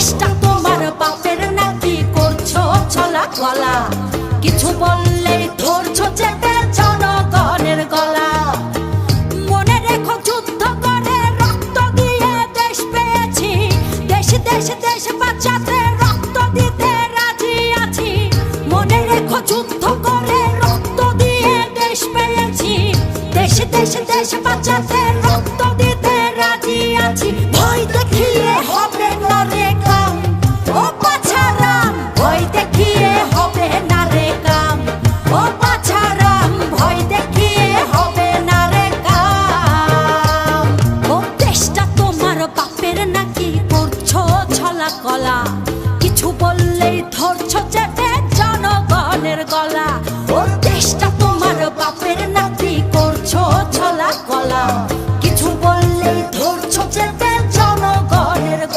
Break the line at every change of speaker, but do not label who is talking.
দেশটা তোমার বাপের নাকি করছো ছলা গলা, কিছু বললেই ধরছো চেপে জনগণের গলা। মনে রেখো যুদ্ধ করে রক্ত দিয়ে দেশ পেয়েছি, দেশ দেশ দেশ বাঁচাতে রক্ত দিতে রাজি আছি। মনে রেখো যুদ্ধ করে রক্ত দিয়ে দেশ পেয়েছি, দেশ দেশ দেশ বাঁচাতে রক্ত দিতে রাজি আছি। ভয় দেখিয়ে হবে না রে কাম, ও পাছারাম ভয় দেখিয়ে হবে না রে কাম, ও পাছারাম ভয় দেখিয়ে হবে না রে কাম। ও দেশটা তোমার বাপের নাকি করছো ছলা কলা, কিছু বললেই ধর